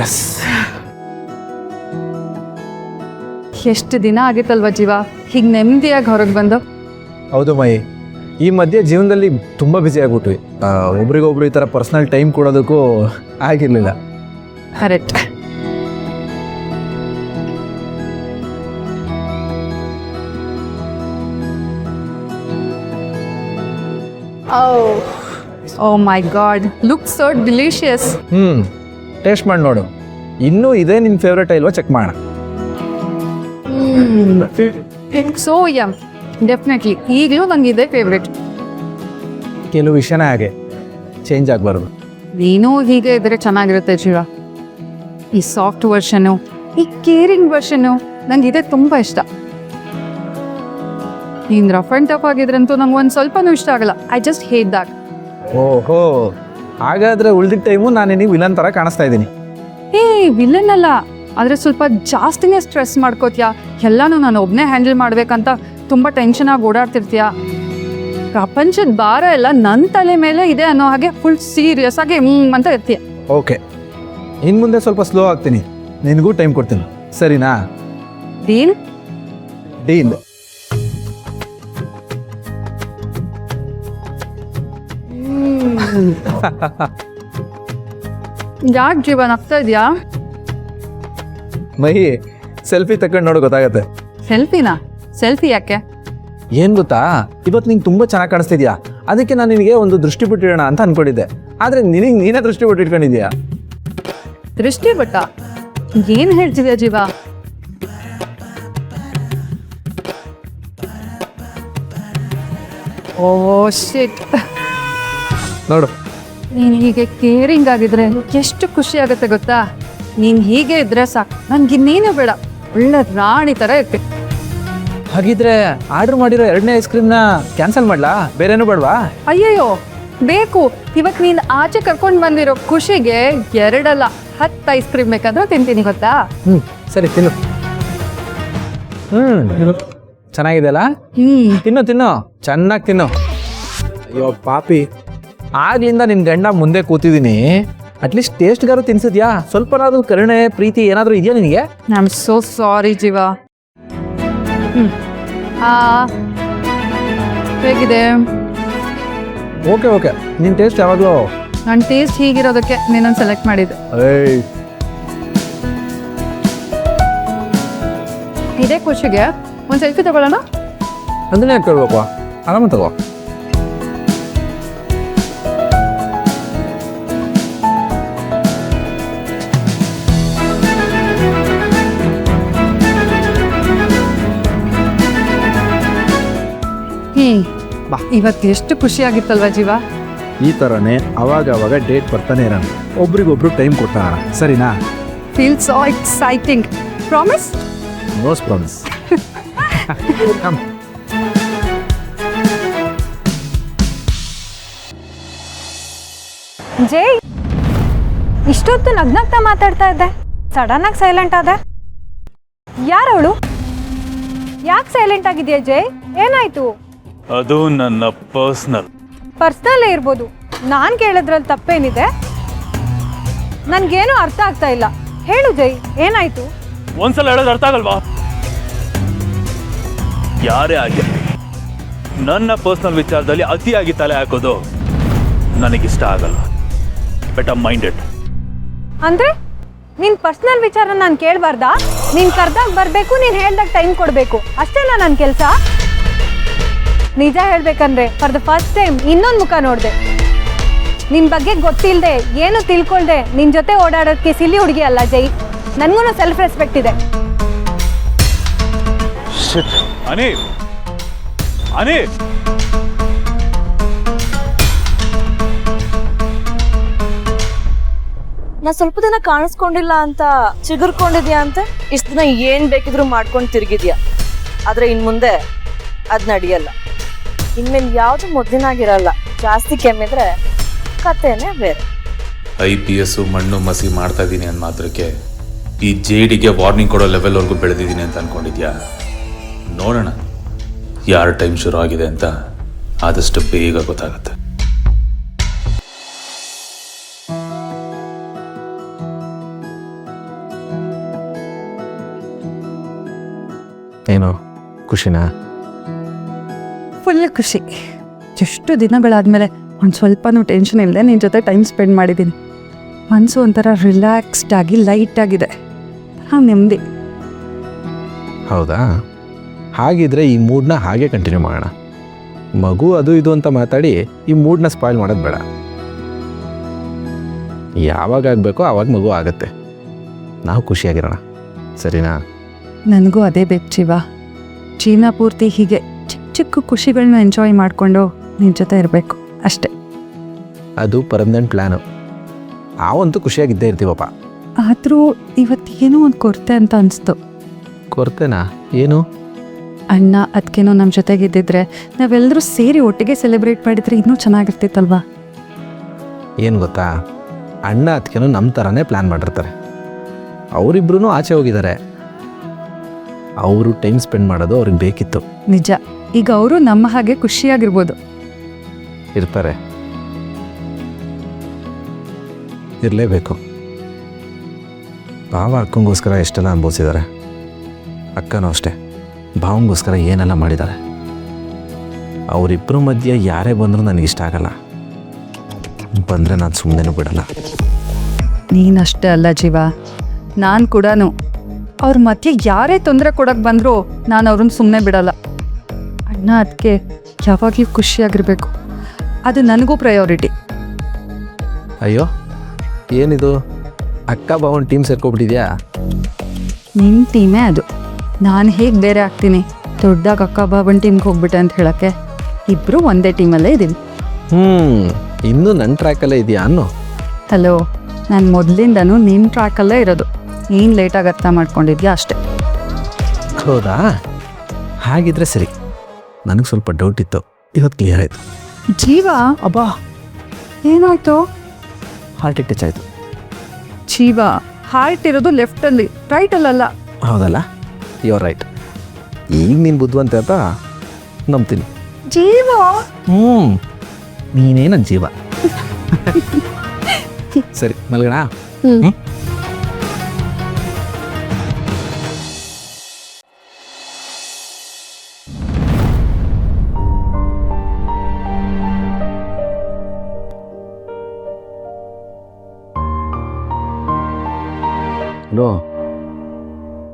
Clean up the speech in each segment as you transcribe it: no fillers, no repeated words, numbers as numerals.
S. ಎಷ್ಟು ದಿನ ಆಗಿತ್ತಲ್ವ ಜೀವ ಹೀಗೆ ನೆಮ್ಮದಿಯಾಗಿ ಹೊರಗೆ ಬಂದು. ಹೌದು ಮೈ, ಈ ಮಧ್ಯೆ ಜೀವನದಲ್ಲಿ ತುಂಬ ಬ್ಯುಸಿ ಆಗ್ಬಿಟ್ವಿ. ಒಬ್ರಿಗೊಬ್ರು ಈ ಥರ ಪರ್ಸ್ನಲ್ ಟೈಮ್ ಕೊಡೋದಕ್ಕೂ ಆಗಿರಲಿಲ್ಲ. Correct. Oh my god, look so delicious. Taste ಮಾಡಿ ನೋಡು. ಇನ್ನೂ ಇದೇ ನಿನ್ನ ಫೇವ್ರೇಟ್ ಇಲ್ವಾ ಚೆಕ್ ಮಾಡೋಣ. ಸೋ ಯಮ್, ಡೆಫಿನೆಟ್ಲಿ ಈಗಲೂ ನಂಗೆ ಇದೇ ಫೇವ್ರೇಟ್. ಕೆಲವು ವಿಷಯನೇ ಹಾಗೆ ಚೇಂಜ್ ಆಗಬಾರ್ದು. ನೀನು ಹೀಗೆ ಇದ್ರೆ ಚೆನ್ನಾಗಿರುತ್ತೆ ಜೀವ. ಈ ಸಾಫ್ಟ್ ವರ್ಷನು, ಈ ಕೇರಿಂಗ್ ವರ್ಷನು ನಂಗೆ ಇದೇ ತುಂಬ ಇಷ್ಟ. ನೀನು ರಫ್ ಆ್ಯಂಡ್ ಟಫ್ ಆಗಿದ್ರಂತೂ ನಂಗೆ ಒಂದು ಸ್ವಲ್ಪನೂ ಇಷ್ಟ ಆಗಲ್ಲ. I just hate that. ಓಹೋ, ಹಾಗಾದರೆ ಉಳಿದಿದ್ದ ಟೈಮು ನಾನು ನಿನಗೆ ವಿಲನ್ ಥರ ಕಾಣಿಸ್ತಾ ಇದ್ದೀನಿ. ಏ ವಿಲನ್ ಅಲ್ಲ, ಆದರೆ ಸ್ವಲ್ಪ ಜಾಸ್ತಿನೇ ಸ್ಟ್ರೆಸ್ ಮಾಡ್ಕೋತೀಯ. ಎಲ್ಲನೂ ನಾನು ಒಬ್ಬನೇ ಹ್ಯಾಂಡಲ್ ಮಾಡ್ಬೇಕಂತ ತುಂಬ ಟೆನ್ಷನಾಗಿ ಓಡಾಡ್ತಿರ್ತೀಯ. ಪ್ರಪಂಚದ ಭಾರ ಎಲ್ಲ ನನ್ನ ತಲೆ ಮೇಲೆ ಇದೆ ಅನ್ನೋ ಹಾಗೆ ಫುಲ್ ಸೀರಿಯಸ್ ಆಗಿ ಅಂತ ಇರ್ತೀಯ. ಓಕೆ, ಇನ್ನು ಮುಂದೆ ಸ್ವಲ್ಪ ಸ್ಲೋ ಆಗ್ತೀನಿ, ನಿನಗೂ ಟೈಮ್ ಕೊಡ್ತೀನಿ, ಸರಿನಾ? ಡೀಲ್? ಡೀಲ್. ಯಾಕೆ ಜೀವನ ಆಗ್ತಾ ಇದೆಯಾ? ಮಹಿ, ಸೆಲ್ಫಿ ತಗೊಂಡು ನೋಡು, ಗೊತ್ತಾಗತ್ತೆ. ಸೆಲ್ಫಿನಾ? ಸೆಲ್ಫಿ ಯಾಕೆ? ಏನು ಗೊತ್ತಾ, ಇವತ್ತು ನಿಂಗೆ ತುಂಬ ಚೆನ್ನಾಗಿ ಕಾಣಿಸ್ತಿದ್ಯಾ, ಅದಕ್ಕೆ ನಾನು ನಿನಗೆ ಒಂದು ದೃಷ್ಟಿ ಬಿಟ್ಟಿಡೋಣ ಅಂತ ಅಂದ್ಕೊಂಡಿದ್ದೆ. ಆದರೆ ನಿನಗೆ ನೀನೇ ದೃಷ್ಟಿ ಬಿಟ್ಟು ಇಟ್ಕೊಂಡಿದ್ಯಾ. ದೃಷ್ಟಿ ಬಿಟ್ಟ? ಏನು ಹೇಳ್ತಿದ್ಯಾ ಜೀವ? ಓ ಶಿಟ್. ನೋಡು, ನೀನು ಹೀಗೆ ಕೇರಿಂಗ್ ಆಗಿದ್ರೆ ಎಷ್ಟು ಖುಷಿ ಆಗುತ್ತೆ ಗೊತ್ತಾ? ನೀನು ಹೀಗೆ ಇದ್ರೆ ಸಾಕು, ನನಗಿನ್ನೇನು ಬೇಡ, ಒಳ್ಳೆ ರಾಣಿ ಥರ ಇರ್ತೀನಿ. ಹಾಗಿದ್ರೆ ಆರ್ಡರ್ ಮಾಡಿರೋ 2ನೇ ಐಸ್ ಕ್ರೀಮ್ನ ಕ್ಯಾನ್ಸಲ್ ಮಾಡಲಾ? ಬೇರೇನೂ ಬೇಡವಾ? ಅಯ್ಯಯ್ಯೋ ಬೇಕು. ಇವತ್ತು ನೀನು ಆಚೆ ಕರ್ಕೊಂಡು ಬಂದಿರೋ ಖುಷಿಗೆ 2 ಅಲ್ಲ 10 ಐಸ್ ಕ್ರೀಮ್ ಬೇಕಾದ್ರೂ ತಿಂತೀನಿ ಗೊತ್ತಾ? ಸರಿ, ತಿನ್ನು. ಚೆನ್ನಾಗಿದೆ ಅಲ್ಲ? ತಿನ್ನು ತಿನ್ನು, ಚೆನ್ನಾಗಿ ತಿನ್ನು. ಅಯ್ಯೋ ಪಾಪಿ, ಆಗ್ಲಿಂದ ನಿನ್ನ ಗಂಡ ಮುಂದೆ ಕೂತಿದ್ದೀನಿ, ಅಟ್ಲೀಸ್ಟ್ ಟೇಸ್ಟ್ಗಾರು ತಿನ್ಸಿದ್ಯಾ? ಸ್ವಲ್ಪನಾದ್ರೂ ಕರುಣೆ ಪ್ರೀತಿ ಏನಾದರೂ ಇದೆಯಾ ನಿನಗೆ? ಐ ಆಮ್ ಸೋ ಸಾರಿ ಜೀವ. ಹೇಗಿದೆ? ಓಕೆ ಓಕೆ, ನಿನ್ನ ಟೇಸ್ಟ್ ಯಾವಾಗಲೂ. ನನ್ನ ಟೇಸ್ಟ್ ಹೀಗಿರೋದಕ್ಕೆ ನೀನನ್ನು ಸೆಲೆಕ್ಟ್ ಮಾಡಿದ್ದು. ಇದೇ ಖುಷಿಗೆ ಒಂದು ಸೆಲ್ಫಿ ತಗೊಳ್ಳೋಣ? ಅದನ್ನೇ ಕೇಳ್ಬೇಕು, ಆರಾಮ ತಗೋ. ಬಾ. ಇವತ್ತು ಎಷ್ಟು ಖುಷಿಯಾಗಿತ್ತಲ್ವ ಜೀವ? ಈ ಥರನೇ ಅವಾಗ ಡೇಟ್ ಬರ್ತಾನೆ ಇರೋಣ, ಒಬ್ರಿಗೊಬ್ರು ಟೈಮ್ ಕೊಟ್ಟಾರ, ಸರಿನಾ? Feel so exciting. ಪ್ರಾಮಿಸ್? ನೋಸ್ ಪ್ರಾಮಿಸ್. ಜೈ, ಇಷ್ಟೊತ್ತು ನಗ್ನಗ್ತಾ ಮಾತಾಡ್ತಾ ಇದ್ದೆ, ಸಡನ್ ಆಗಿ ಸೈಲೆಂಟ್ ಆದ. ಯಾರವಳು? ಯಾಕೆ ಸೈಲೆಂಟ್ ಆಗಿದೆಯಾ ಜೈ? ಏನಾಯ್ತು? ಅದು ನನ್ನ ಪರ್ಸ್ನಲ್ಲೇ ಇರ್ಬೋದು, ನಾನು ಕೇಳಿದ್ರಲ್ಲಿ ತಪ್ಪೇನಿದೆ? ನನ್ಗೇನು ಅರ್ಥ ಆಗ್ತಾ ಇಲ್ಲ. ಹೇಳು ಜೈ, ಏನಾಯ್ತು? ಒಂದ್ಸಲ ಹೇಳೋದು ಅರ್ಥ ಆಗಲ್ವಾ? ಯಾರೇ ಆಗಿರಲಿ, ನನ್ನ ಪರ್ಸನಲ್ ವಿಚಾರದಲ್ಲಿ ಅತಿಯಾಗಿ ತಲೆ ಹಾಕೋದು ನನಗಿಷ್ಟ ಆಗಲ್ಲ. Better minded. ಅಂದ್ರೆ ನಿನ್ ಪರ್ಸನಲ್ ವಿಚಾರ ನಾನು ಕೇಳಬಾರ್ದಾ? ನೀನ್ ಕರ್ದಾಗ ಬರಬೇಕು, ನೀನ್ ಹೇಳ್ದಾಗ ಟೈಮ್ ಕೊಡಬೇಕು, ಅಷ್ಟೇನಾ ನನ್ನ ಕೆಲಸ? ನಿಜ ಹೇಳ್ಬೇಕಂದ್ರೆ ಫಾರ್ ದ ಫಸ್ಟ್ ಟೈಮ್ ಇನ್ನೊಂದು ಮುಖ ನೋಡಿದೆ. ನಿನ್ ಬಗ್ಗೆ ಗೊತ್ತಿಲ್ಲದೆ, ಏನು ತಿಳ್ಕೊಳ್ದೆ ನಿನ್ ಜೊತೆ ಓಡಾಡೋದಕ್ಕೆ ಸಿಲಿ ಹುಡುಗಿ ಅಲ್ಲ ಜೈ. ನನ್ಗೂ ಸೆಲ್ಫ್ ರೆಸ್ಪೆಕ್ಟ್ ಇದೆ. ಅನಿ, ಅನಿ, ನಾ ಸ್ವಲ್ಪ ದಿನ ಕಾಣಿಸ್ಕೊಂಡಿಲ್ಲ ಅಂತ ಚಿಗುರ್ಕೊಂಡಿದ್ಯಾ ಅಂತ ಇಷ್ಟು ದಿನ ಏನ್ ಬೇಕಿದ್ರು ಮಾಡ್ಕೊಂಡು ತಿರುಗಿದ್ಯಾ. ಆದ್ರೆ ಇನ್ ಮುಂದೆ ಅದ್ ನಡಿಯಲ್ಲ. ಇನ್ಮೇಲೆ ಯಾವ್ದು ಮೊದ್ಲಿನಾಗಿರಲ್ಲ. ಜಾಸ್ತಿ ಕೆಮ್ಮಿದ್ರೆ ಕತೆನೇ ಬೇರೆ. IPS ಮಣ್ಣು ಮಸಿ ಮಾಡ್ತಾ ಇದ್ದೀನಿ ಅಂದ ಮಾತ್ರಕ್ಕೆ ಈ JDಗೆ ವಾರ್ನಿಂಗ್ ಕೊಡೋ ಲೆವೆಲ್ವರೆಗೂ ಬೆಳೆದಿದ್ದೀನಿ ಅಂತ ಅನ್ಕೊಂಡಿದ್ಯಾ? ನೋಡೋಣ ಯಾರ ಟೈಮ್ ಶುರು ಆಗಿದೆ ಅಂತ ಆದಷ್ಟು ಬೇಗ ಗೊತ್ತಾಗುತ್ತೆ. ಏನು ಖುಷಿನಾ? ಫುಲ್ ಖುಷಿ. ಎಷ್ಟು ದಿನಗಳಾದಮೇಲೆ ಒಂದು ಸ್ವಲ್ಪನೂ ಟೆನ್ಷನ್ ಇಲ್ಲದೆ ನಿನ್ನ ಜೊತೆ ಟೈಮ್ ಸ್ಪೆಂಡ್ ಮಾಡಿದ್ದೀನಿ. ಮನಸ್ಸು ಒಂಥರ ರಿಲ್ಯಾಕ್ಸ್ಡ್ ಆಗಿ ಲೈಟಾಗಿದೆ. ನೆಮ್ಮದಿ. ಹೌದಾ? ಹಾಗಿದ್ರೆ ಈ ಮೂಡ್ನ ಹಾಗೆ ಕಂಟಿನ್ಯೂ ಮಾಡೋಣ. ಮಗು ಅದು ಇದು ಅಂತ ಮಾತಾಡಿ ಈ ಮೂಡ್ನ ಸ್ಪಾಯ್ಲ್ ಮಾಡೋದು ಬೇಡ. ಯಾವಾಗ ಆಗಬೇಕೋ ಆವಾಗ ಮಗು ಆಗುತ್ತೆ. ನಾವು ಖುಷಿಯಾಗಿರೋಣ, ಸರಿನಾ? ನನಗೂ ಅದೇ ಬೇಕು ಜೀವ. ಜೀವನ ಪೂರ್ತಿ ಹೀಗೆ ಚಿಕ್ಕ ಚಿಕ್ಕ ಖುಷಿಗಳನ್ನ ಎಂಜಾಯ್ ಮಾಡಿಕೊಂಡು ನಿನ್ನ ಜೊತೆ ಇರಬೇಕು ಅಷ್ಟೇ. ಅದು ಪರ್ಮನೆಂಟ್ ಪ್ಲ್ಯಾನು. ನಾವಂತೂ ಖುಷಿಯಾಗಿದ್ದೇ ಇರ್ತೀವಪ್ಪ. ಆದರೂ ಇವತ್ತೇನೋ ಒಂದು ಕೊರತೆ ಅಂತ ಅನಿಸ್ತು. ಕೊರತೆನಾ? ಏನು? ಅಣ್ಣ ಅದಕ್ಕೇನೋ ನಮ್ಮ ಜೊತೆಗಿದ್ದಿದ್ರೆ ನಾವೆಲ್ಲರೂ ಸೇರಿ ಒಟ್ಟಿಗೆ ಸೆಲೆಬ್ರೇಟ್ ಮಾಡಿದರೆ ಇನ್ನೂ ಚೆನ್ನಾಗಿರ್ತಿತ್ತಲ್ವಾ? ಏನು ಗೊತ್ತಾ, ಅಣ್ಣ ಅದಕ್ಕೇನೋ ನಮ್ಮ ಥರನೇ ಪ್ಲ್ಯಾನ್ ಮಾಡಿರ್ತಾರೆ. ಅವರಿಬ್ರು ಆಚೆ ಹೋಗಿದ್ದಾರೆ. ಅವರು ಟೈಮ್ ಸ್ಪೆಂಡ್ ಮಾಡೋದು ಅವ್ರಿಗೆ ಬೇಕಿತ್ತು. ನಿಜ. ಈಗ ಅವರು ನಮ್ಮ ಹಾಗೆ ಖುಷಿಯಾಗಿರ್ಬೋದು. ಇರ್ತಾರೆ, ಇರಲೇಬೇಕು. ಭಾವ ಅಕ್ಕಂಗೋಸ್ಕರ ಎಷ್ಟೆಲ್ಲ ಅನುಭವಿಸಿದ್ದಾರೆ. ಅಕ್ಕನೂ ಅಷ್ಟೇ ಭಾವಂಗೋಸ್ಕರ ಏನೆಲ್ಲ ಮಾಡಿದ್ದಾರೆ. ಅವರಿಬ್ಬರ ಮಧ್ಯೆ ಯಾರೇ ಬಂದರೂ ನನಗಿಷ್ಟ ಆಗಲ್ಲ. ಬಂದರೆ ನಾನು ಸುಮ್ಮನೆ ಬಿಡಲ್ಲ. ನೀನಷ್ಟೇ ಅಲ್ಲ ಜೀವ, ನಾನು ಕೂಡ ಅವ್ರ ಮಧ್ಯೆ ಯಾರೇ ತೊಂದರೆ ಕೊಡೋಕ್ಕೆ ಬಂದರೂ ನಾನು ಅವ್ರನ್ನ ಸುಮ್ಮನೆ ಬಿಡಲ್ಲ. ಅಣ್ಣ ಅದಕ್ಕೆ ಯಾವಾಗಲೂ ಖುಷಿಯಾಗಿರಬೇಕು. ಅದು ನನಗೂ ಪ್ರಯಾರಿಟಿ. ಅಯ್ಯೋ, ಏನಿದು ಅಕ್ಕ ಭಾವನ ಟೀಮ್ ಸೇರ್ಕೊಬಿಟ್ಟಿದ್ಯಾ? ನಿನ್ನ ಟೀಮೇ ಅದು. ನಾನು ಹೇಗೆ ಬೇರೆ ಆಗ್ತೀನಿ? ದೊಡ್ಡದಾಗ ಅಕ್ಕ ಬಾಬನ್ ಟೀಮ್ಗೆ ಹೋಗ್ಬಿಟ್ಟೆ ಅಂತ ಹೇಳೋಕ್ಕೆ. ಇಬ್ಬರು ಒಂದೇ ಟೀಮಲ್ಲೇ ಇದ್ದೀವಿ. ಇನ್ನೂ ನನ್ನ ಟ್ರ್ಯಾಕಲ್ಲೇ ಇದೆಯಾ ಅನ್ನೋ? ಹಲೋ, ನಾನು ಮೊದಲಿಂದನೂ ನಿನ್ನ ಟ್ರ್ಯಾಕಲ್ಲೇ ಇರೋದು. ನೀನು ಲೇಟಾಗಿ ಅರ್ಥ ಮಾಡ್ಕೊಂಡಿದ್ಯಾ ಅಷ್ಟೇ. ಹೌದಾ? ಹಾಗಿದ್ರೆ ಸರಿ. ನನಗೆ ಸ್ವಲ್ಪ ಡೌಟ್ ಇತ್ತು, ಇವತ್ತು ಕ್ಲಿಯರ್ ಆಯಿತು. ಜೀವ, ಅಬ್ಬಾ, ಏನಾಯ್ತು? ಹಾರ್ಟಿಗೆ ಟಚ್ ಆಯಿತು. ಜೀವ, ಹಾರ್ಟ್ ಇರೋದು ಲೆಫ್ಟಲ್ಲಿ, ರೈಟಲ್ಲ. ಹೌದಲ್ಲ? Your right. ಈಗ ನೀನು ಬುದ್ಧಿವಂತೆ ಅಂತ ನಂಬ್ತೀನಿ. ಜೀವ, ನೀನೇ ನನ್ನ ಜೀವ. ಸರಿ, ಮಲ್ಗಣ. ಹಲೋ,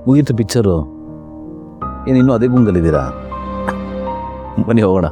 ಮುಗೀತು ಪಿಕ್ಚರು? ಏನಿನ್ನೂ ಅದೇ ಗುಂಗಲ್ಲಿದ್ದೀರಾ? ಬನ್ನಿ ಹೋಗೋಣ.